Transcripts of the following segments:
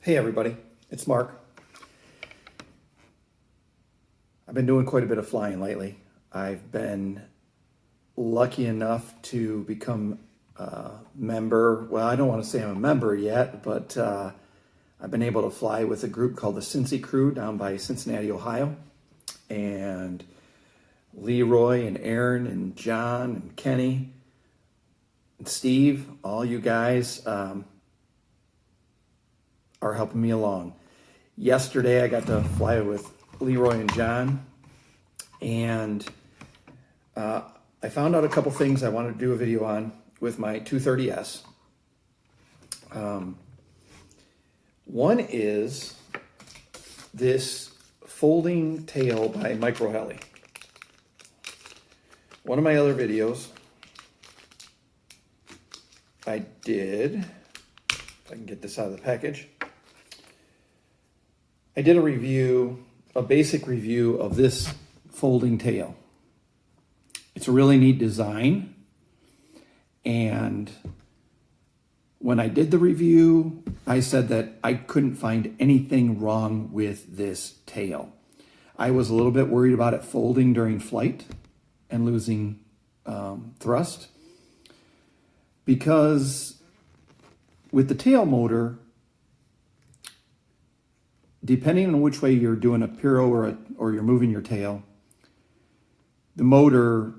Hey everybody, it's Mark. I've been doing quite a bit of flying lately. I've been lucky enough to become a member. Well, I don't want to say I'm a member yet, but I've been able to fly with a group called the Cincy Crew down by Cincinnati, Ohio. And Leroy and Aaron and John and Kenny and Steve, all you guys are helping me along. Yesterday I got to fly with Leroy and John, and I found out a couple things I wanted to do a video on with my 230S. One is this folding tail by Micro Heli. One of my other videos I did, if I can get this out of the package, I did a basic review of this folding tail. It's a really neat design, and when I did the review, I said that I couldn't find anything wrong with this tail. I was a little bit worried about it folding during flight and losing thrust, because with the tail motor, depending on which way you're doing a piro or you're moving your tail, the motor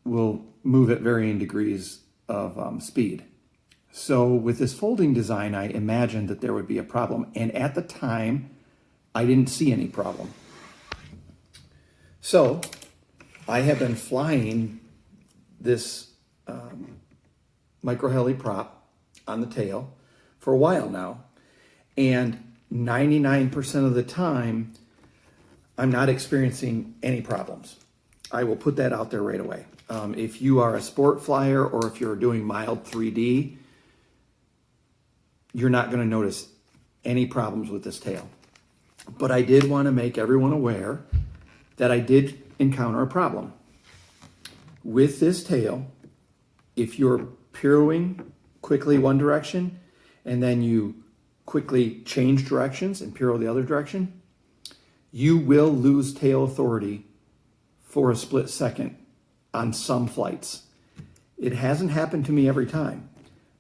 will move at varying degrees of speed. So with this folding design, I imagined that there would be a problem. And at the time, I didn't see any problem. So I have been flying this Micro Heli prop on the tail for a while now. And 99% of the time, I'm not experiencing any problems. I will put that out there right away. If you are a sport flyer or if you're doing mild 3D, you're not going to notice any problems with this tail. But I did want to make everyone aware that I did encounter a problem. With this tail, if you're pirouing quickly one direction and then you quickly change directions and piro the other direction, you will lose tail authority for a split second on some flights. It hasn't happened to me every time,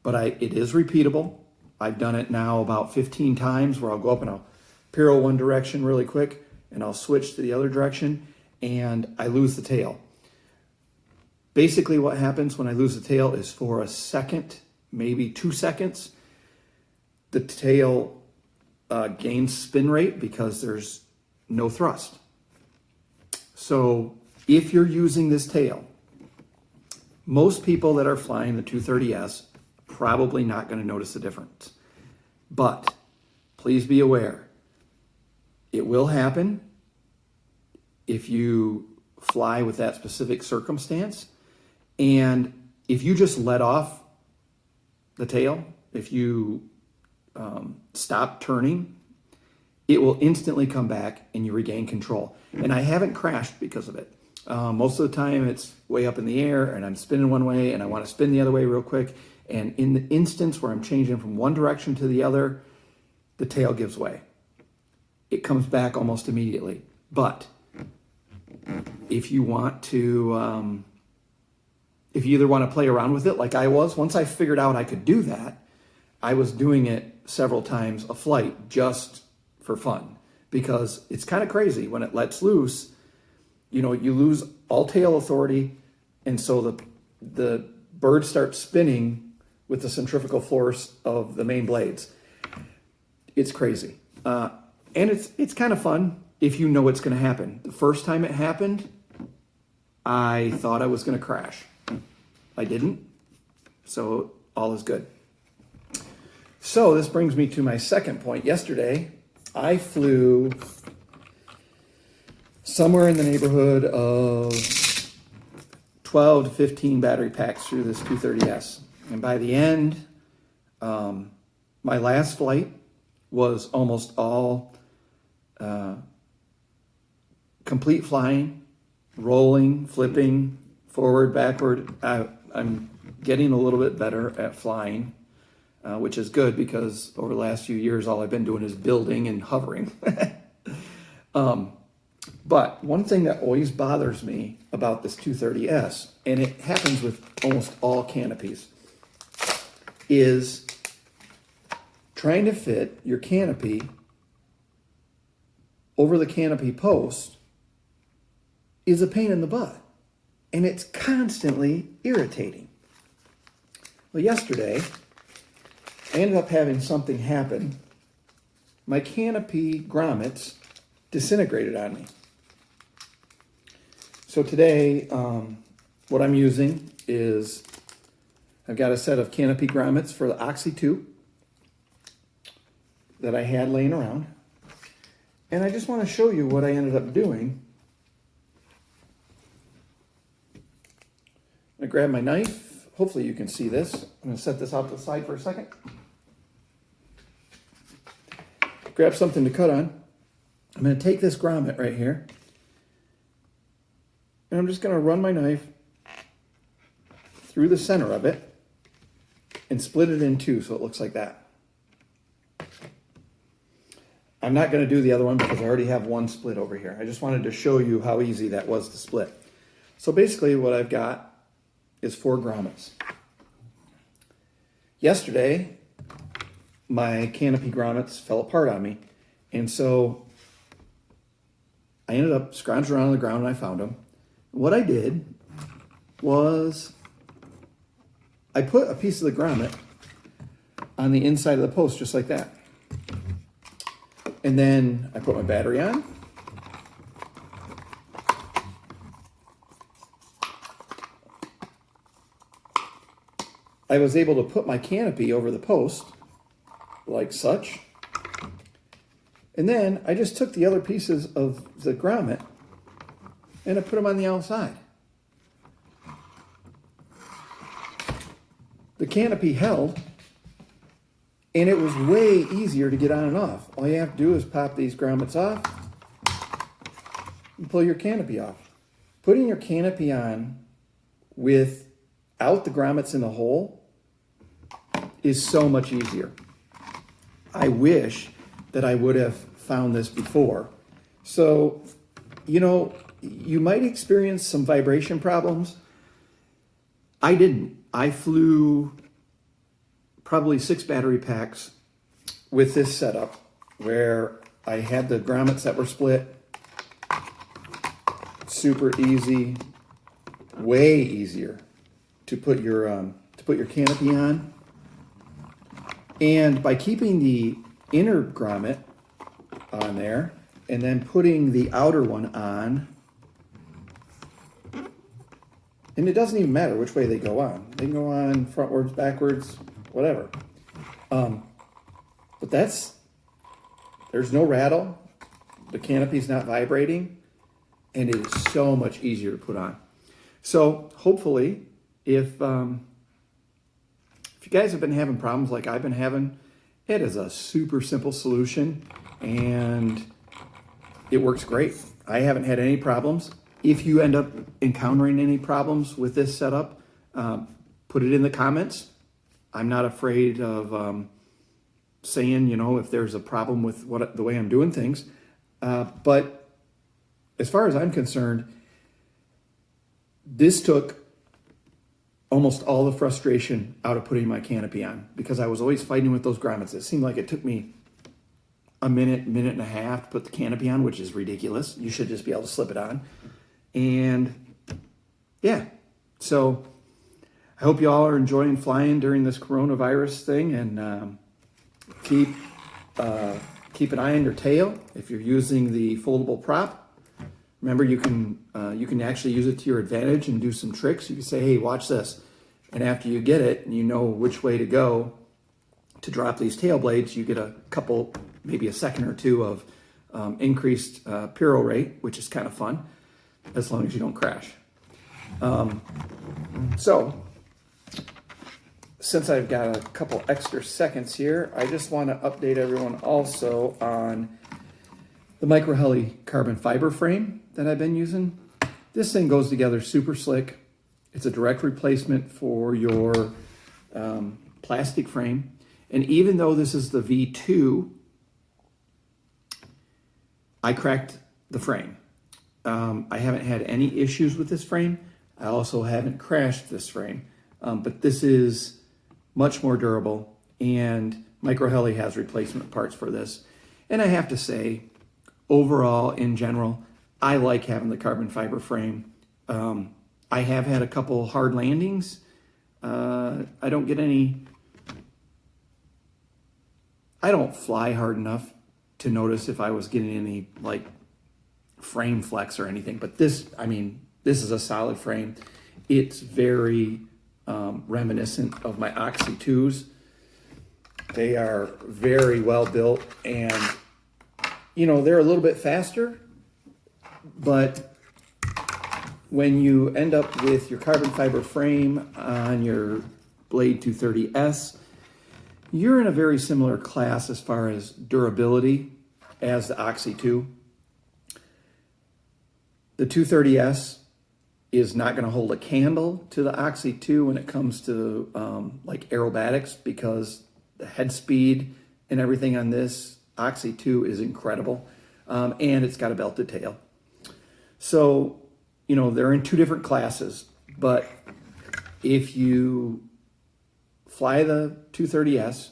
but it is repeatable. I've done it now about 15 times where I'll go up and I'll piro one direction really quick and I'll switch to the other direction and I lose the tail. Basically what happens when I lose the tail is for a second, maybe 2 seconds, the tail gains spin rate because there's no thrust. So if you're using this tail, most people that are flying the 230S probably not going to notice the difference. But please be aware, it will happen if you fly with that specific circumstance. And if you just let off the tail, if you stop turning, it will instantly come back and you regain control. And I haven't crashed because of it. Most of the time it's way up in the air and I'm spinning one way and I want to spin the other way real quick. And in the instance where I'm changing from one direction to the other, the tail gives way. It comes back almost immediately. But if you want to, if you either want to play around with it like I was, once I figured out I could do that, I was doing it several times a flight just for fun, because it's kind of crazy when it lets loose. You know, you lose all tail authority, and so the bird starts spinning with the centrifugal force of the main blades. It's crazy, and it's kind of fun if you know what's going to happen. The first time it happened, I thought I was going to crash. I didn't, so all is good. So this brings me to my second point. Yesterday, I flew somewhere in the neighborhood of 12 to 15 battery packs through this 230S. And by the end, my last flight was almost all complete flying, rolling, flipping, forward, backward. I'm getting a little bit better at flying. which is good because over the last few years, all I've been doing is building and hovering. But one thing that always bothers me about this 230S, and it happens with almost all canopies, is trying to fit your canopy over the canopy post is a pain in the butt. And it's constantly irritating. Well, yesterday, I ended up having something happen. My canopy grommets disintegrated on me. So today, what I'm using is, I've got a set of canopy grommets for the Oxy 2 that I had laying around. And I just want to show you what I ended up doing. I'm going to grab my knife. Hopefully you can see this. I'm going to set this off to the side for a second. Grab something to cut on. I'm going to take this grommet right here. And I'm just going to run my knife through the center of it and split it in two so it looks like that. I'm not going to do the other one because I already have one split over here. I just wanted to show you how easy that was to split. So basically what I've got is 4 grommets. Yesterday, my canopy grommets fell apart on me. And so I ended up scrounging around on the ground and I found them. What I did was I put a piece of the grommet on the inside of the post just like that. And then I put my battery on. I was able to put my canopy over the post like such. And then I just took the other pieces of the grommet and I put them on the outside. The canopy held, and it was way easier to get on and off. All you have to do is pop these grommets off and pull your canopy off. Putting your canopy on without the grommets in the hole is so much easier. I wish that I would have found this before. So, you know, you might experience some vibration problems. I didn't. I flew probably 6 battery packs with this setup where I had the grommets that were split. Super easy, way easier to put your canopy on. And by keeping the inner grommet on there and then putting the outer one on, and it doesn't even matter which way they go on. They can go on frontwards, backwards, whatever. But there's no rattle. The canopy's not vibrating. And it is so much easier to put on. So hopefully, if you guys have been having problems like I've been having, it is a super simple solution. And it works great. I haven't had any problems. If you end up encountering any problems with this setup, put it in the comments. I'm not afraid of saying, you know, if there's a problem with the way I'm doing things. But as far as I'm concerned, this took almost all the frustration out of putting my canopy on because I was always fighting with those grommets. It seemed like it took me a minute and a half to put the canopy on, which is ridiculous. You should just be able to slip it on. And yeah, so I hope you all are enjoying flying during this coronavirus thing, and keep an eye on your tail. If you're using the foldable prop, remember you can actually use it to your advantage and do some tricks. You can say, hey, watch this. And after you get it and you know which way to go to drop these tail blades, you get a couple, maybe a second or two of increased piro rate, which is kind of fun, as long as you don't crash. So, since I've got a couple extra seconds here, I just want to update everyone also on the Micro Heli carbon fiber frame that I've been using. This thing goes together super slick. It's a direct replacement for your plastic frame. And even though this is the V2, I cracked the frame. I haven't had any issues with this frame. I also haven't crashed this frame, but this is much more durable, and Microheli has replacement parts for this. And I have to say, overall, in general, I like having the carbon fiber frame. I have had a couple hard landings. I don't fly hard enough to notice if I was getting any like frame flex or anything, but this is a solid frame. It's very reminiscent of my Oxy 2s. They are very well built, and they're a little bit faster, but when you end up with your carbon fiber frame on your Blade 230S, you're in a very similar class as far as durability as the Oxy 2. The 230S is not going to hold a candle to the Oxy 2 when it comes to like aerobatics, because the head speed and everything on this Oxy 2 is incredible, and it's got a belted tail. So, they're in two different classes, but if you fly the 230S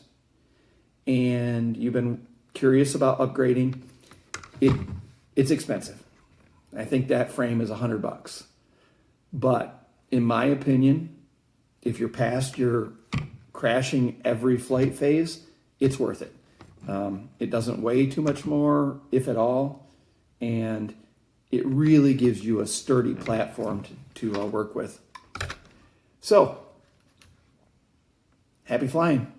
and you've been curious about upgrading, it's expensive. I think that frame is $100. But in my opinion, if you're past your crashing every flight phase, it's worth it. It doesn't weigh too much more, if at all, and it really gives you a sturdy platform to work with. So, happy flying.